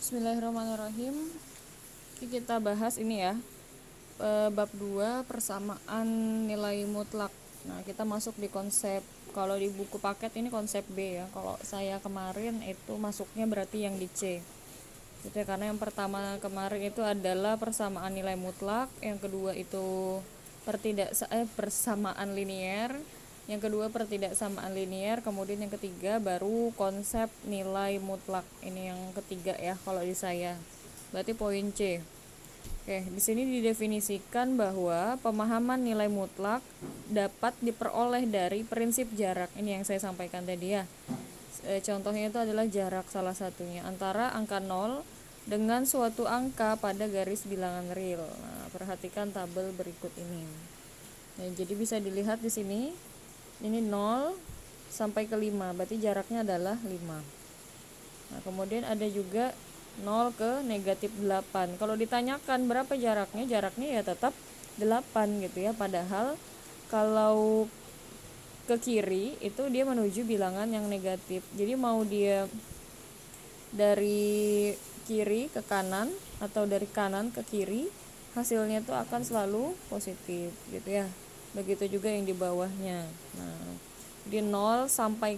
Bismillahirrahmanirrahim. Kita bahas ini ya, bab 2 persamaan nilai mutlak. Nah, kita masuk di konsep, kalau di buku paket ini konsep B ya. Kalau saya kemarin itu masuknya berarti yang di C. Gitu ya, karena yang pertama kemarin itu adalah persamaan nilai mutlak, yang kedua itu persamaan linier, yang kedua pertidaksamaan linier, kemudian yang ketiga baru konsep nilai mutlak. Ini yang ketiga ya kalau di saya. Berarti poin C. Oke, di sini didefinisikan bahwa pemahaman nilai mutlak dapat diperoleh dari prinsip jarak. Ini yang saya sampaikan tadi ya. Contohnya itu adalah jarak salah satunya antara angka 0 dengan suatu angka pada garis bilangan real. Nah, perhatikan tabel berikut ini. Nah, jadi bisa dilihat di sini. Ini 0 sampai ke 5, berarti jaraknya adalah 5. Nah, kemudian ada juga 0 ke negatif 8. Kalau ditanyakan berapa jaraknya ya tetap 8 gitu ya. Padahal kalau ke kiri itu dia menuju bilangan yang negatif. Jadi mau dia dari kiri ke kanan atau dari kanan ke kiri, hasilnya itu akan selalu positif gitu ya. Begitu juga yang di bawahnya. Nah, di 0 sampai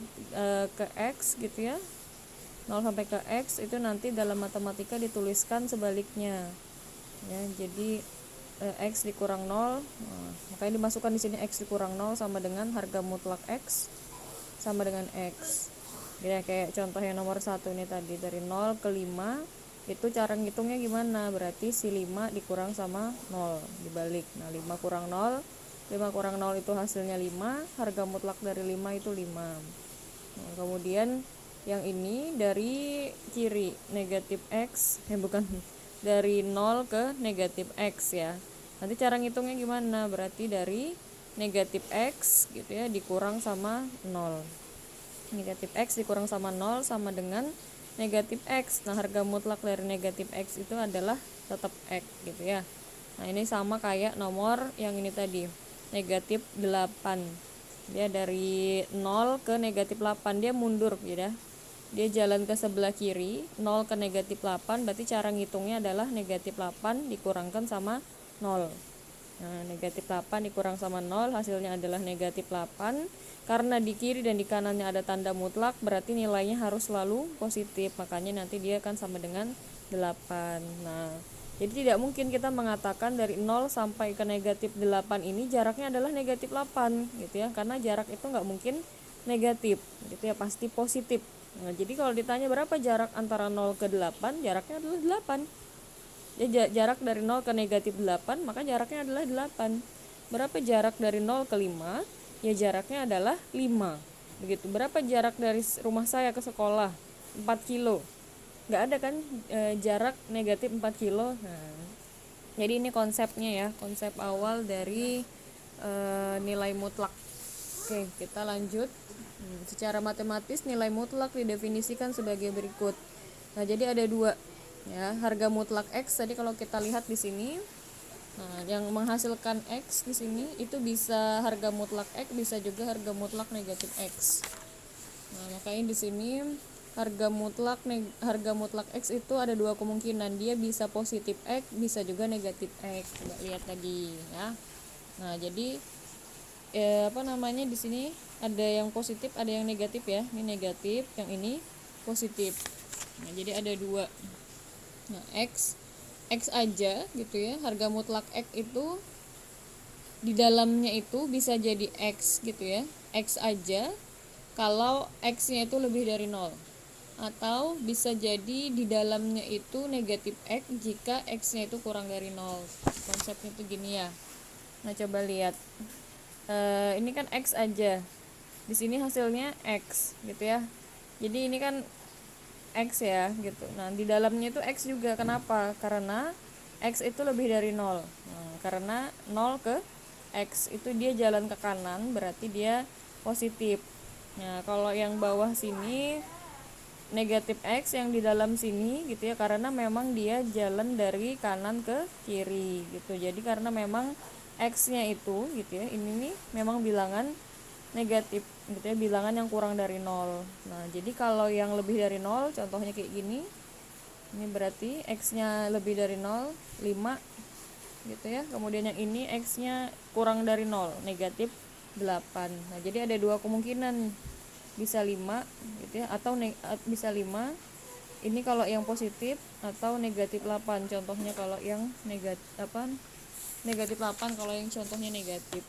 ke X gitu ya. 0 sampai ke X itu nanti dalam matematika dituliskan sebaliknya. Ya, jadi X dikurang 0. Nah, makanya dimasukkan di sini X dikurang 0 sama dengan harga mutlak X sama dengan X. Ya, kayak contoh yang nomor 1 ini tadi, dari 0 ke 5 itu cara ngitungnya gimana? Berarti si 5 dikurang sama 0 dibalik. Nah, 5 kurang 0, 5 kurang 0 itu hasilnya 5, harga mutlak dari 5 itu 5. Nah, kemudian yang ini dari kiri negatif X, bukan, dari 0 ke negatif X ya. Nanti cara ngitungnya gimana? Berarti dari negatif X gitu ya dikurang sama 0. Negatif X dikurang sama 0 sama dengan negatif X. Nah, harga mutlak dari negatif X itu adalah tetap X gitu ya. Nah, ini sama kayak nomor yang ini tadi, negatif 8. Dia dari 0 ke negatif 8, dia mundur gitu ya. Dia jalan ke sebelah kiri, 0 ke negatif 8, berarti cara ngitungnya adalah negatif 8 dikurangkan sama 0. Nah, negatif 8 dikurang sama 0 hasilnya adalah negatif 8. Karena di kiri dan di kanannya ada tanda mutlak, berarti nilainya harus selalu positif. Makanya nanti dia akan sama dengan 8. Nah, jadi tidak mungkin kita mengatakan dari 0 sampai ke negatif 8 ini jaraknya adalah negatif 8 gitu ya. Karena jarak itu nggak mungkin negatif gitu ya, pasti positif. Nah, jadi kalau ditanya berapa jarak antara 0 ke 8, jaraknya adalah 8. Ya, jarak dari 0 ke negatif 8, maka jaraknya adalah 8. Berapa jarak dari 0 ke 5? Ya, jaraknya adalah 5. Begitu. Berapa jarak dari rumah saya ke sekolah? 4 kilo. Nggak ada kan jarak negatif 4 kilo. Nah, jadi ini konsepnya ya, konsep awal dari nilai mutlak. Oke, kita lanjut. Secara matematis nilai mutlak didefinisikan sebagai berikut. Nah, jadi ada dua ya, harga mutlak X tadi kalau kita lihat di sini. Nah, yang menghasilkan X di sini itu bisa harga mutlak X, bisa juga harga mutlak negatif X. Nah, makanya di sini harga mutlak X itu ada dua kemungkinan, dia bisa positif X, bisa juga negatif X. Coba lihat tadi ya. Nah, jadi di sini ada yang positif, ada yang negatif ya. Ini negatif, yang ini positif. Nah, jadi ada dua. Nah, X aja gitu ya, harga mutlak X itu di dalamnya itu bisa jadi X gitu ya, X aja kalau X-nya itu lebih dari 0, atau bisa jadi di dalamnya itu negatif X jika X-nya itu kurang dari 0. Konsepnya itu gini ya. Nah, coba lihat, ini kan X aja, di sini hasilnya X gitu ya, jadi ini kan X ya gitu. Nah, di dalamnya itu X juga. Kenapa? Karena X itu lebih dari 0. Nah, karena 0 ke X itu dia jalan ke kanan, berarti dia positif. Nah, kalau yang bawah sini negatif X, yang di dalam sini gitu ya, karena memang dia jalan dari kanan ke kiri gitu. Jadi karena memang X-nya itu gitu ya, ini nih memang bilangan negatif gitu ya, bilangan yang kurang dari 0. Nah, jadi kalau yang lebih dari 0 contohnya kayak gini. Ini berarti X-nya lebih dari 0, 5 gitu ya. Kemudian yang ini X-nya kurang dari 0, negatif 8. Nah, jadi ada dua kemungkinan, bisa 5 gitu ya, atau bisa 5 ini kalau yang positif, atau negatif 8 contohnya kalau yang negatif 8 kalau yang contohnya negatif.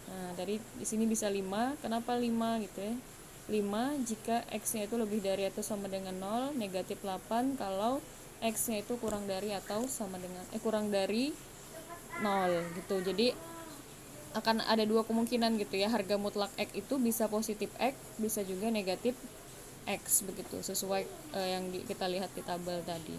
Nah, tadi di sini bisa 5. Kenapa 5 gitu ya? 5 jika X-nya itu lebih dari atau sama dengan 0, negatif 8 kalau X-nya itu kurang dari atau sama dengan kurang dari 0 gitu. Jadi akan ada dua kemungkinan gitu ya. Harga mutlak X itu bisa positif X, bisa juga negatif X begitu, sesuai yang kita lihat di tabel tadi.